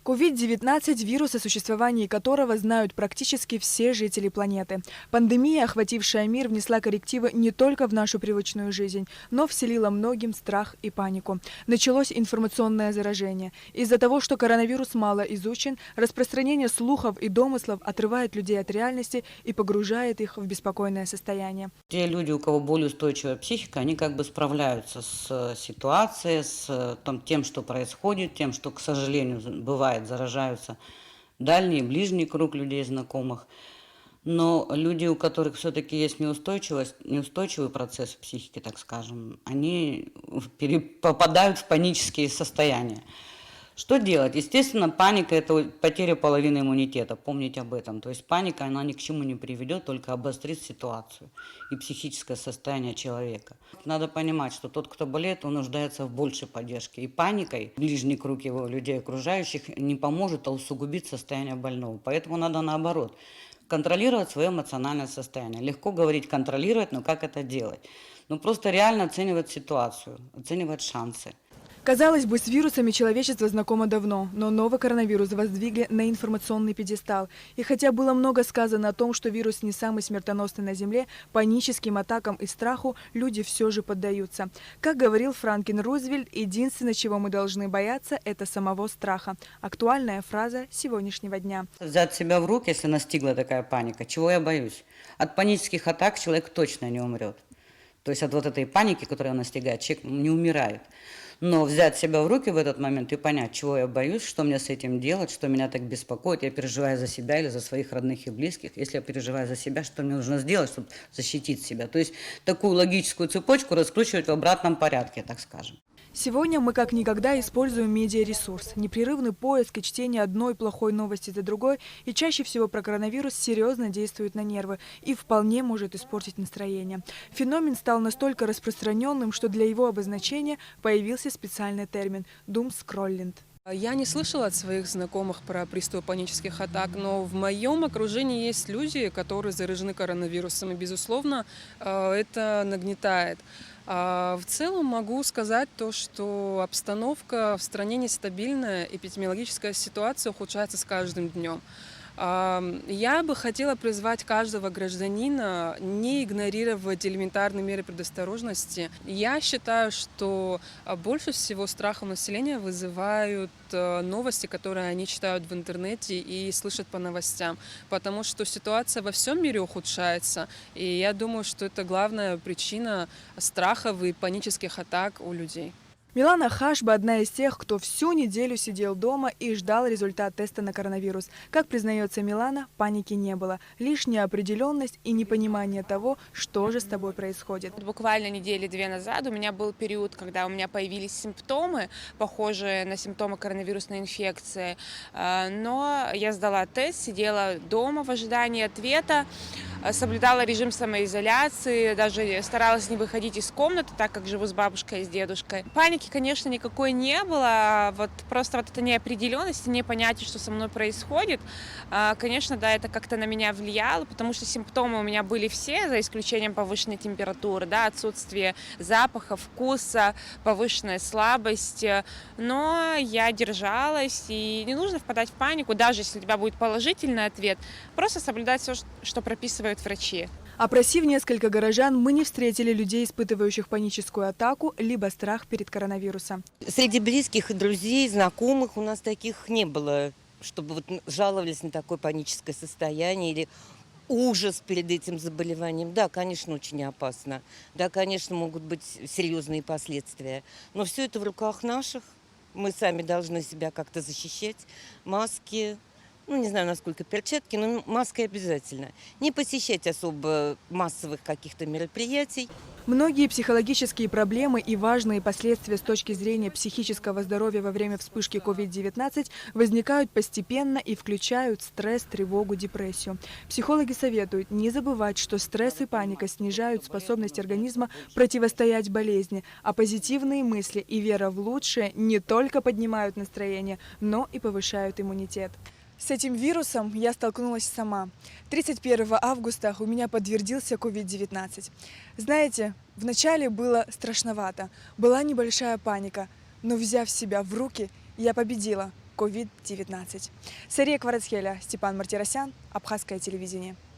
COVID-19 – вирус, о существовании которого знают практически все жители планеты. Пандемия, охватившая мир, внесла коррективы не только в нашу привычную жизнь, но вселила многим страх и панику. Началось информационное заражение. Из-за того, что коронавирус мало изучен, распространение слухов и домыслов отрывает людей от реальности и погружает их в беспокойное состояние. Те люди, у кого более устойчивая психика, они как бы справляются с ситуацией, с тем, что происходит, тем, что, к сожалению, бывает, заражаются дальний и ближний круг людей, знакомых. Но люди, у которых все-таки есть неустойчивый процесс психики, так скажем, они попадают в панические состояния. Что делать? Естественно, паника – это потеря половины иммунитета, помните об этом. То есть паника, она ни к чему не приведет, только обострит ситуацию и психическое состояние человека. Надо понимать, что тот, кто болеет, он нуждается в большей поддержке. И паникой ближний круг его людей окружающих не поможет, а усугубит состояние больного. Поэтому надо наоборот контролировать свое эмоциональное состояние. Легко говорить контролировать, но как это делать? Ну просто реально оценивать ситуацию, оценивать шансы. Казалось бы, с вирусами человечество знакомо давно, но новый коронавирус воздвигли на информационный пьедестал. И хотя было много сказано о том, что вирус не самый смертоносный на Земле, паническим атакам и страху люди все же поддаются. Как говорил Франклин Рузвельт, единственное, чего мы должны бояться, это самого страха. Актуальная фраза сегодняшнего дня. Взять себя в руки, если настигла такая паника. Чего я боюсь? От панических атак человек точно не умрет. То есть от вот этой паники, которая настигает, человек не умирает. Но взять себя в руки в этот момент и понять, чего я боюсь, что мне с этим делать, что меня так беспокоит. Я переживаю за себя или за своих родных и близких. Если я переживаю за себя, что мне нужно сделать, чтобы защитить себя. То есть такую логическую цепочку раскручивать в обратном порядке, так скажем. Сегодня мы как никогда используем медиаресурс. Непрерывный поиск и чтение одной плохой новости за другой, и чаще всего про коронавирус серьезно действует на нервы и вполне может испортить настроение. Феномен стал настолько распространенным, что для его обозначения появился специальный термин – думскроллинг. Я не слышала от своих знакомых про приступы панических атак, но в моем окружении есть люди, которые заражены коронавирусом, и, безусловно, это нагнетает. В целом могу сказать то, что обстановка в стране нестабильная, эпидемиологическая ситуация ухудшается с каждым днем. Я бы хотела призвать каждого гражданина не игнорировать элементарные меры предосторожности. Я считаю, что больше всего страха у населения вызывают новости, которые они читают в интернете и слышат по новостям, потому что ситуация во всем мире ухудшается, и я думаю, что это главная причина страхов и панических атак у людей. Милана Хашба – одна из тех, кто всю неделю сидел дома и ждал результат теста на коронавирус. Как признается Милана, паники не было. Лишь неопределенность и непонимание того, что же с тобой происходит. Буквально недели-две назад у меня был период, когда у меня появились симптомы, похожие на симптомы коронавирусной инфекции. Но я сдала тест, сидела дома в ожидании ответа, соблюдала режим самоизоляции, даже старалась не выходить из комнаты, так как живу с бабушкой и с дедушкой. Паники, конечно, никакой не было, просто эта неопределенность, непонятие, что со мной происходит. Конечно, да, это как-то на меня влияло, потому что симптомы у меня были все, за исключением повышенной температуры, да, отсутствие запаха, вкуса, повышенная слабость. Но я держалась, и не нужно впадать в панику, даже если у тебя будет положительный ответ, просто соблюдать все, что прописывают врачи. Опросив несколько горожан, мы не встретили людей, испытывающих паническую атаку, либо страх перед коронавирусом. Среди близких и друзей, знакомых у нас таких не было, чтобы жаловались на такое паническое состояние или ужас перед этим заболеванием. Да, конечно, очень опасно. Да, конечно, могут быть серьезные последствия. Но все это в руках наших. Мы сами должны себя как-то защищать. Маски. Не знаю, насколько перчатки, но маской обязательно. Не посещать особо массовых каких-то мероприятий. Многие психологические проблемы и важные последствия с точки зрения психического здоровья во время вспышки COVID-19 возникают постепенно и включают стресс, тревогу, депрессию. Психологи советуют не забывать, что стресс и паника снижают способность организма противостоять болезни, а позитивные мысли и вера в лучшее не только поднимают настроение, но и повышают иммунитет. С этим вирусом я столкнулась сама. 31 августа у меня подтвердился COVID-19. Знаете, вначале было страшновато, была небольшая паника, но взяв себя в руки, я победила. COVID-19. Сария Кварацхеля, Степан Мартиросян, Абхазское телевидение.